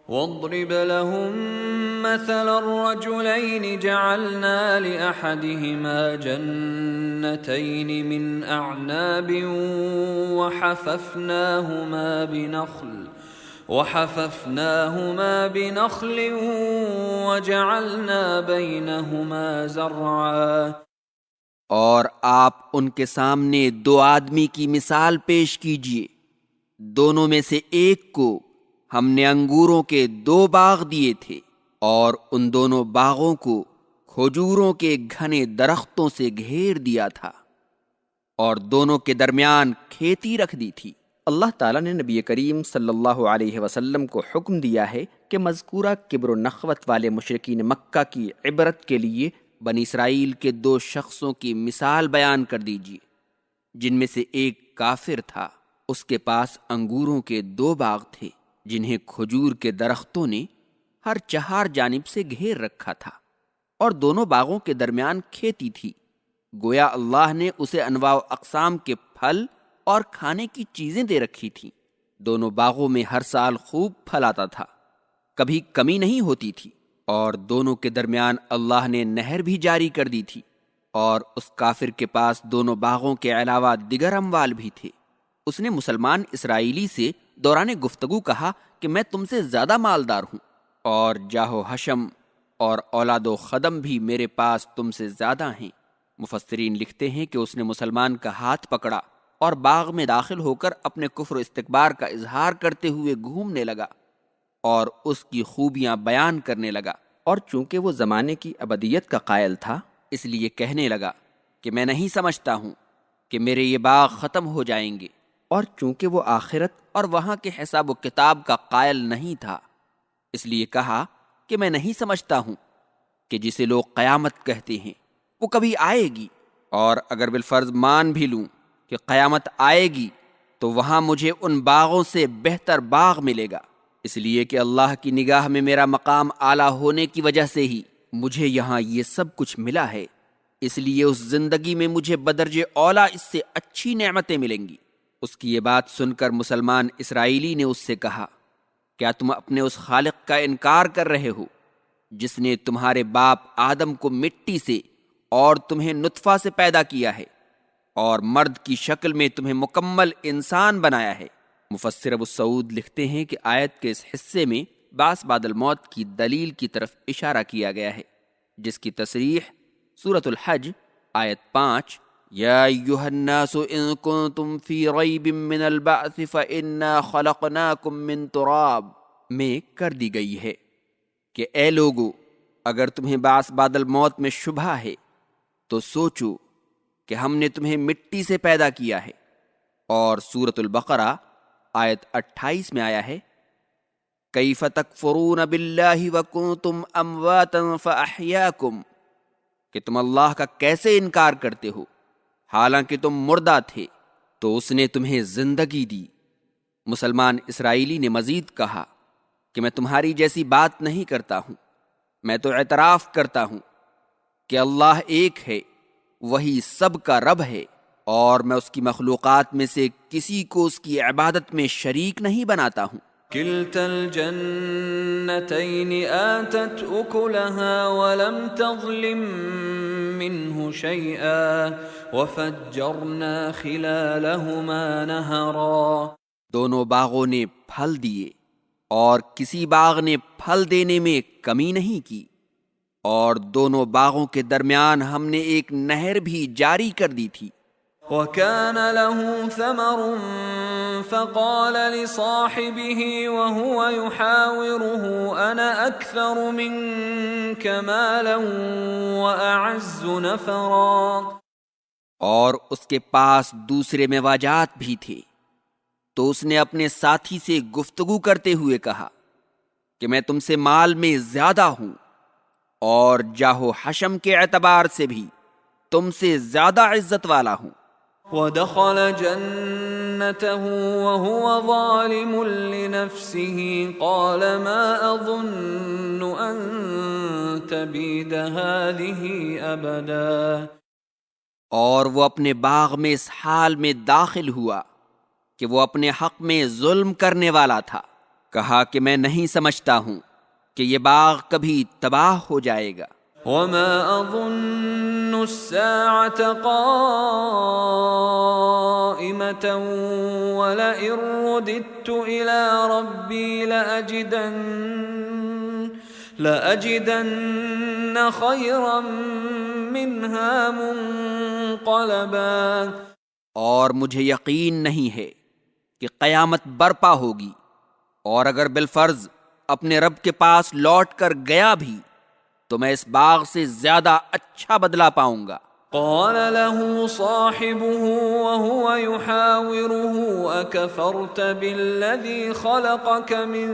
واضرب لهم مثل الرجلين جعلنا لأحدهما جنتين من أعناب وحففناهما بنخل وجعلنا بينهما زرعا۔ اور آپ ان کے سامنے دو آدمی کی مثال پیش کیجیے، دونوں میں سے ایک کو ہم نے انگوروں کے دو باغ دیے تھے اور ان دونوں باغوں کو کھجوروں کے گھنے درختوں سے گھیر دیا تھا اور دونوں کے درمیان کھیتی رکھ دی تھی۔ اللہ تعالیٰ نے نبی کریم صلی اللہ علیہ وسلم کو حکم دیا ہے کہ مذکورہ کبر و نخوت والے مشرکین مکہ کی عبرت کے لیے بنی اسرائیل کے دو شخصوں کی مثال بیان کر دیجیے، جن میں سے ایک کافر تھا، اس کے پاس انگوروں کے دو باغ تھے جنہیں کھجور کے درختوں نے ہر چہار جانب سے گھیر رکھا تھا، اور دونوں باغوں کے درمیان کھیتی تھی۔ گویا اللہ نے اسے انواع و اقسام کے پھل اور کھانے کی چیزیں دے رکھی تھیں۔ دونوں باغوں میں ہر سال خوب پھل آتا تھا، کبھی کمی نہیں ہوتی تھی، اور دونوں کے درمیان اللہ نے نہر بھی جاری کر دی تھی۔ اور اس کافر کے پاس دونوں باغوں کے علاوہ دیگر اموال بھی تھے۔ اس نے مسلمان اسرائیلی سے دوران گفتگو کہا کہ میں تم سے زیادہ مالدار ہوں، اور جاہ و حشم اور اولاد و خدم بھی میرے پاس تم سے زیادہ ہیں۔ مفسرین لکھتے ہیں کہ اس نے مسلمان کا ہاتھ پکڑا اور باغ میں داخل ہو کر اپنے کفر و استکبار کا اظہار کرتے ہوئے گھومنے لگا اور اس کی خوبیاں بیان کرنے لگا، اور چونکہ وہ زمانے کی ابدیت کا قائل تھا اس لیے کہنے لگا کہ میں نہیں سمجھتا ہوں کہ میرے یہ باغ ختم ہو جائیں گے، اور چونکہ وہ آخرت اور وہاں کے حساب و کتاب کا قائل نہیں تھا اس لیے کہا کہ میں نہیں سمجھتا ہوں کہ جسے لوگ قیامت کہتے ہیں وہ کبھی آئے گی، اور اگر بالفرض مان بھی لوں کہ قیامت آئے گی تو وہاں مجھے ان باغوں سے بہتر باغ ملے گا، اس لیے کہ اللہ کی نگاہ میں میرا مقام اعلیٰ ہونے کی وجہ سے ہی مجھے یہاں یہ سب کچھ ملا ہے، اس لیے اس زندگی میں مجھے بدرجہ اولیٰ اس سے اچھی نعمتیں ملیں گی۔ اس کی یہ بات سن کر مسلمان اسرائیلی نے اس سے کہا، کیا تم اپنے اس خالق کا انکار کر رہے ہو جس نے تمہارے باپ آدم کو مٹی سے اور تمہیں نطفہ سے پیدا کیا ہے اور مرد کی شکل میں تمہیں مکمل انسان بنایا ہے؟ مفسر ابو سعود لکھتے ہیں کہ آیت کے اس حصے میں بعث بعد الموت کی دلیل کی طرف اشارہ کیا گیا ہے، جس کی تصریح سورۃ الحج آیت 5 یا ایھا الناس ان کنتم فی ریب من البعث فانا خلقناکم من تراب میں کر دی گئی ہے کہ اے لوگو، اگر تمہیں بعث بعد الموت میں شبہ ہے تو سوچو کہ ہم نے تمہیں مٹی سے پیدا کیا ہے۔ اور سورۃ البقرہ آیت 28 میں آیا ہے کیف تکفرون باللہ وکنتم امواتا فاحیاکم، کہ تم اللہ کا کیسے انکار کرتے ہو حالانکہ تم مردہ تھے تو اس نے تمہیں زندگی دی۔ مسلمان اسرائیلی نے مزید کہا کہ میں تمہاری جیسی بات نہیں کرتا ہوں، میں تو اعتراف کرتا ہوں کہ اللہ ایک ہے، وہی سب کا رب ہے، اور میں اس کی مخلوقات میں سے کسی کو اس کی عبادت میں شریک نہیں بناتا ہوں۔ كلتا الجنتين آتت أكلها ولم تظلم منه شيئا وفجرنا خلالهما نهرا۔ دونوں باغوں نے پھل دیے اور کسی باغ نے پھل دینے میں کمی نہیں کی، اور دونوں باغوں کے درمیان ہم نے ایک نہر بھی جاری کر دی تھی۔ وكان له ثمر فقال لصاحبه وهو يحاوره أنا أكثر منك مالا وأعز نفرا۔ اور اس کے پاس دوسرے مواجات بھی تھے، تو اس نے اپنے ساتھی سے گفتگو کرتے ہوئے کہا کہ میں تم سے مال میں زیادہ ہوں اور جاہ و حشم کے اعتبار سے بھی تم سے زیادہ عزت والا ہوں۔ ودخل جنته وهو ظالم لنفسه قال ما أظن أن تبيد هذه أبدا۔ اور وہ اپنے باغ میں اس حال میں داخل ہوا کہ وہ اپنے حق میں ظلم کرنے والا تھا۔ کہا کہ میں نہیں سمجھتا ہوں کہ یہ باغ کبھی تباہ ہو جائے گا۔ وما أظن الساعة قائمة ولئن رددت إلى ربي لأجدن خيرا منها منقلبا۔ اور مجھے یقین نہیں ہے کہ قیامت برپا ہوگی، اور اگر بالفرض اپنے رب کے پاس لوٹ کر گیا بھی تو میں اس باغ سے زیادہ اچھا بدلہ پاؤں گا۔ قال له صاحبه وهو يحاوره أكفرت بالذي خلقك من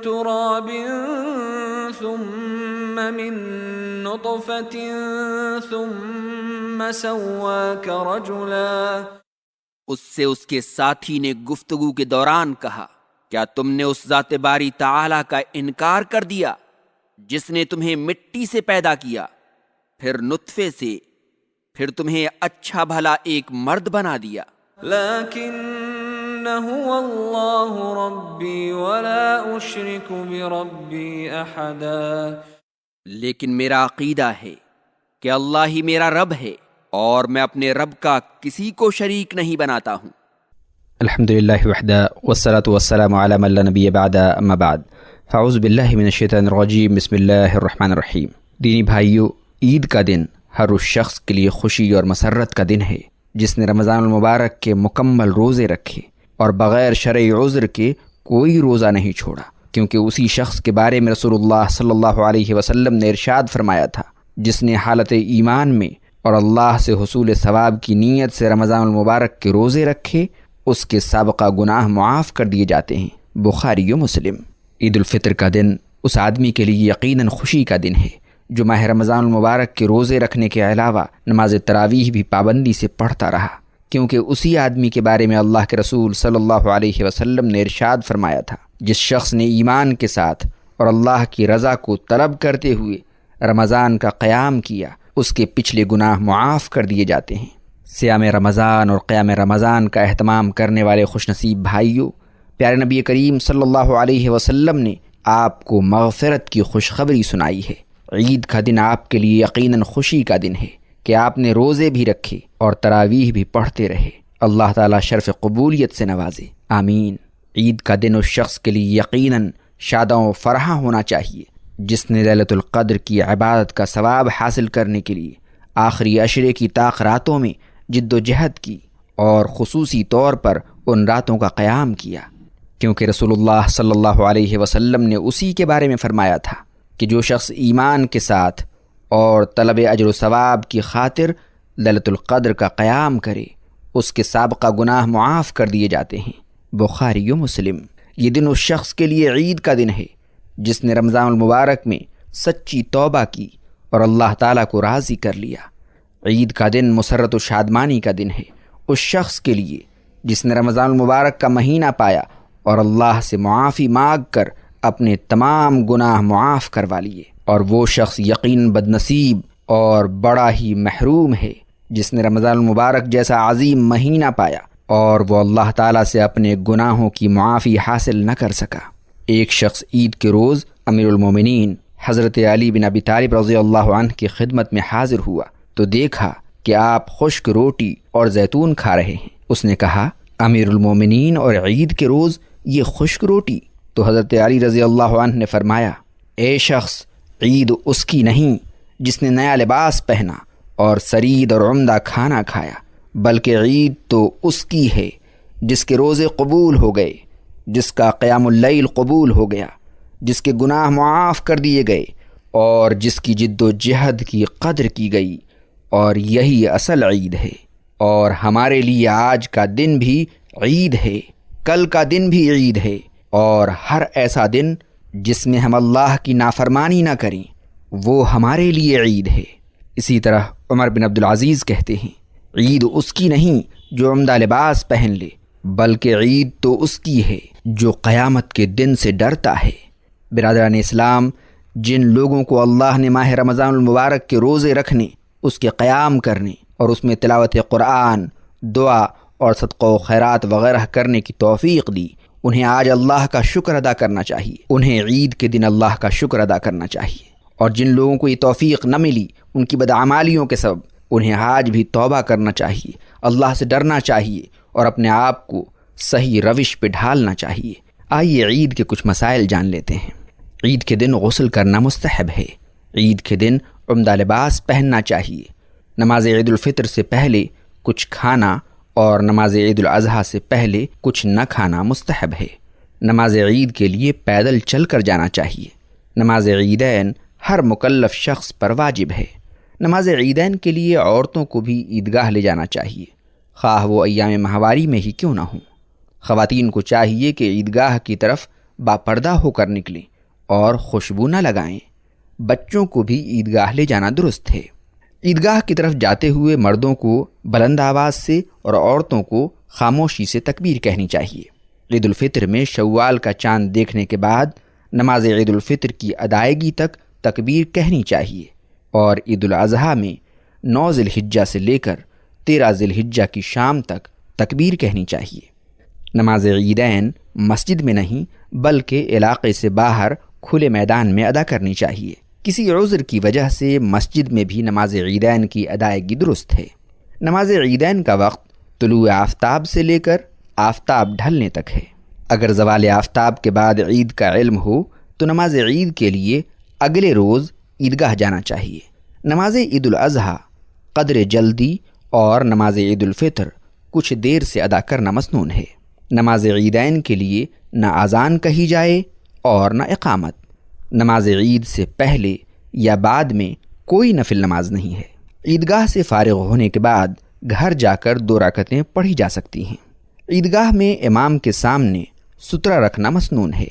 تراب ثم من نطفة ثم سواك رجلا۔ اس سے اس کے ساتھی نے گفتگو کے دوران کہا، کیا تم نے اس ذات باری تعالی کا انکار کر دیا جس نے تمہیں مٹی سے پیدا کیا، پھر نطفے سے، پھر تمہیں اچھا بھلا ایک مرد بنا دیا؟ لیکن هو اللہ ربی ولا اشرک بربی احدا۔ لیکن میرا عقیدہ ہے کہ اللہ ہی میرا رب ہے، اور میں اپنے رب کا کسی کو شریک نہیں بناتا ہوں۔ الحمدللہ وحدہ والصلاة والسلام علی من لا نبی بعد، اما بعد، فاعوذ باللہ من الشیطان الرجیم، بسم اللہ الرحمن الرحیم۔ دینی بھائیو، عید کا دن ہر اس شخص کے لیے خوشی اور مسرت کا دن ہے جس نے رمضان المبارک کے مکمل روزے رکھے اور بغیر شرعی عذر کے کوئی روزہ نہیں چھوڑا، کیونکہ اسی شخص کے بارے میں رسول اللہ صلی اللہ علیہ وسلم نے ارشاد فرمایا تھا، جس نے حالت ایمان میں اور اللہ سے حصول ثواب کی نیت سے رمضان المبارک کے روزے رکھے، اس کے سابقہ گناہ معاف کر دیے جاتے ہیں۔ بخاری و مسلم۔ عید الفطر کا دن اس آدمی کے لیے یقیناً خوشی کا دن ہے جو ماہ رمضان المبارک کے روزے رکھنے کے علاوہ نماز تراویح بھی پابندی سے پڑھتا رہا، کیونکہ اسی آدمی کے بارے میں اللہ کے رسول صلی اللہ علیہ وسلم نے ارشاد فرمایا تھا، جس شخص نے ایمان کے ساتھ اور اللہ کی رضا کو طلب کرتے ہوئے رمضان کا قیام کیا، اس کے پچھلے گناہ معاف کر دیے جاتے ہیں۔ صیام رمضان اور قیام رمضان کا اہتمام کرنے والے خوش نصیب بھائیوں، پیارے نبی کریم صلی اللہ علیہ وسلم نے آپ کو مغفرت کی خوشخبری سنائی ہے۔ عید کا دن آپ کے لیے یقیناً خوشی کا دن ہے کہ آپ نے روزے بھی رکھے اور تراویح بھی پڑھتے رہے۔ اللہ تعالیٰ شرف قبولیت سے نوازے، آمین۔ عید کا دن اس شخص کے لیے یقیناً شاداں و فرحاں ہونا چاہیے جس نے لیلۃ القدر کی عبادت کا ثواب حاصل کرنے کے لیے آخری عشرے کی طاق راتوں میں جد و جہد کی اور خصوصی طور پر ان راتوں کا قیام کیا، کیونکہ رسول اللہ صلی اللہ علیہ وسلم نے اسی کے بارے میں فرمایا تھا کہ جو شخص ایمان کے ساتھ اور طلب اجر و ثواب کی خاطر لیلۃ القدر کا قیام کرے، اس کے سابقہ گناہ معاف کر دیے جاتے ہیں۔ بخاری و مسلم۔ یہ دن اس شخص کے لیے عید کا دن ہے جس نے رمضان المبارک میں سچی توبہ کی اور اللہ تعالیٰ کو راضی کر لیا۔ عید کا دن مسرت و شادمانی کا دن ہے اس شخص کے لیے جس نے رمضان المبارک کا مہینہ پایا اور اللہ سے معافی مانگ کر اپنے تمام گناہ معاف کروا لیے، اور وہ شخص یقین بدنصیب اور بڑا ہی محروم ہے جس نے رمضان المبارک جیسا عظیم مہینہ پایا اور وہ اللہ تعالیٰ سے اپنے گناہوں کی معافی حاصل نہ کر سکا۔ ایک شخص عید کے روز امیر المومنین حضرت علی بن ابی طالب رضی اللہ عنہ کی خدمت میں حاضر ہوا تو دیکھا کہ آپ خشک روٹی اور زیتون کھا رہے ہیں۔ اس نے کہا، امیر المومنین اور عید کے روز یہ خشک روٹی؟ تو حضرت علی رضی اللہ عنہ نے فرمایا، اے شخص، عید اس کی نہیں جس نے نیا لباس پہنا اور سرید اور عمدہ کھانا کھایا، بلکہ عید تو اس کی ہے جس کے روزے قبول ہو گئے، جس کا قیام اللیل قبول ہو گیا، جس کے گناہ معاف کر دیے گئے اور جس کی جد و جہد کی قدر کی گئی، اور یہی اصل عید ہے۔ اور ہمارے لیے آج کا دن بھی عید ہے، کل کا دن بھی عید ہے، اور ہر ایسا دن جس میں ہم اللہ کی نافرمانی نہ کریں وہ ہمارے لیے عید ہے۔ اسی طرح عمر بن عبدالعزیز کہتے ہیں، عید اس کی نہیں جو عمدہ لباس پہن لے، بلکہ عید تو اس کی ہے جو قیامت کے دن سے ڈرتا ہے۔ برادران اسلام، جن لوگوں کو اللہ نے ماہ رمضان المبارک کے روزے رکھنے اس کے قیام کرنے اور اس میں تلاوت قرآن، دعا اور صدقہ و خیرات وغیرہ کرنے کی توفیق دی، انہیں آج اللہ کا شکر ادا کرنا چاہیے، انہیں عید کے دن اللہ کا شکر ادا کرنا چاہیے۔ اور جن لوگوں کو یہ توفیق نہ ملی ان کی بدعمالیوں کے سبب، انہیں آج بھی توبہ کرنا چاہیے، اللہ سے ڈرنا چاہیے اور اپنے آپ کو صحیح روش پہ ڈھالنا چاہیے۔ آئیے عید کے کچھ مسائل جان لیتے ہیں۔ عید کے دن غسل کرنا مستحب ہے۔ عید کے دن عمدہ لباس پہننا چاہیے۔ نماز عید الفطر سے پہلے کچھ کھانا اور نماز عید الاضحیٰ سے پہلے کچھ نہ کھانا مستحب ہے۔ نماز عید کے لیے پیدل چل کر جانا چاہیے۔ نماز عیدین ہر مکلف شخص پر واجب ہے۔ نماز عیدین کے لیے عورتوں کو بھی عیدگاہ لے جانا چاہیے، خواہ وہ ایام ماہواری میں ہی کیوں نہ ہوں۔ خواتین کو چاہیے کہ عیدگاہ کی طرف باپردہ ہو کر نکلیں اور خوشبو نہ لگائیں۔ بچوں کو بھی عیدگاہ لے جانا درست ہے۔ عیدگاہ کی طرف جاتے ہوئے مردوں کو بلند آواز سے اور عورتوں کو خاموشی سے تکبیر کہنی چاہیے۔ عید الفطر میں شوال کا چاند دیکھنے کے بعد نماز عید الفطر کی ادائیگی تک تکبیر کہنی چاہیے، اور عید الاضحیٰ میں 9 ذی الحجہ سے لے کر 13 ذی الحجہ کی شام تک تکبیر کہنی چاہیے۔ نماز عیدین مسجد میں نہیں بلکہ علاقے سے باہر کھلے میدان میں ادا کرنی چاہیے۔ کسی عذر کی وجہ سے مسجد میں بھی نماز عیدین کی ادائیگی درست ہے۔ نماز عیدین کا وقت طلوع آفتاب سے لے کر آفتاب ڈھلنے تک ہے۔ اگر زوال آفتاب کے بعد عید کا علم ہو تو نماز عید کے لیے اگلے روز عیدگاہ جانا چاہیے۔ نماز عید الاضحیٰ قدر جلدی اور نماز عید الفطر کچھ دیر سے ادا کرنا مسنون ہے۔ نماز عیدین کے لیے نہ اذان کہی جائے اور نہ اقامت۔ نماز عید سے پہلے یا بعد میں کوئی نفل نماز نہیں ہے۔ عیدگاہ سے فارغ ہونے کے بعد گھر جا کر 2 رکعتیں پڑھی جا سکتی ہیں۔ عیدگاہ میں امام کے سامنے سترہ رکھنا مسنون ہے۔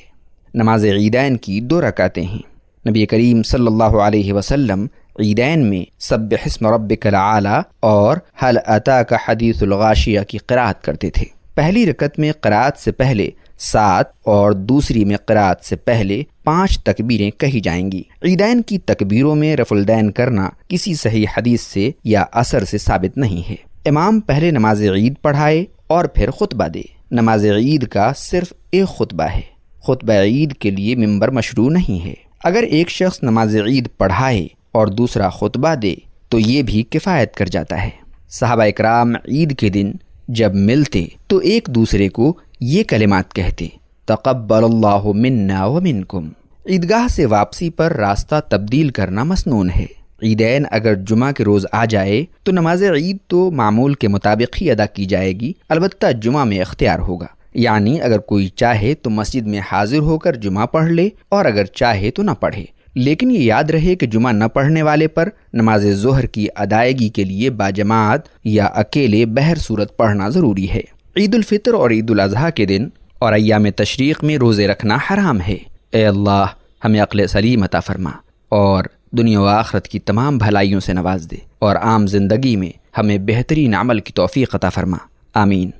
نماز عیدین کی 2 رکعتیں ہیں۔ نبی کریم صلی اللہ علیہ وسلم عیدین میں سبح اسم ربک الاعلی اور هل اتاک حدیث الغاشیہ کی قرأت کرتے تھے۔ پہلی رکعت میں قرأت سے پہلے 7 اور دوسری میں قرأت سے پہلے 5 تکبیریں کہی جائیں گی۔ عیدین کی تکبیروں میں رفع الدین کرنا کسی صحیح حدیث سے یا اثر سے ثابت نہیں ہے۔ امام پہلے نماز عید پڑھائے اور پھر خطبہ دے۔ نماز عید کا صرف ایک خطبہ ہے۔ خطبہ عید کے لیے ممبر مشروع نہیں ہے۔ اگر ایک شخص نماز عید پڑھائے اور دوسرا خطبہ دے تو یہ بھی کفایت کر جاتا ہے۔ صحابہ اکرام عید کے دن جب ملتے تو ایک دوسرے کو یہ کلمات کہتے: تقبل اللہ منا ومنکم۔ عیدگاہ سے واپسی پر راستہ تبدیل کرنا مسنون ہے۔ عیدین اگر جمعہ کے روز آ جائے تو نماز عید تو معمول کے مطابق ہی ادا کی جائے گی، البتہ جمعہ میں اختیار ہوگا، یعنی اگر کوئی چاہے تو مسجد میں حاضر ہو کر جمعہ پڑھ لے اور اگر چاہے تو نہ پڑھے، لیکن یہ یاد رہے کہ جمعہ نہ پڑھنے والے پر نماز ظہر کی ادائیگی کے لیے باجماعت یا اکیلے بہر صورت پڑھنا ضروری ہے۔ عید الفطر اور عید الاضحیٰ کے دن اور ایام تشریق میں روزے رکھنا حرام ہے۔ اے اللہ ہمیں عقل سلیم عطا فرما اور دنیا و آخرت کی تمام بھلائیوں سے نواز دے، اور عام زندگی میں ہمیں بہترین عمل کی توفیق عطا فرما، آمین۔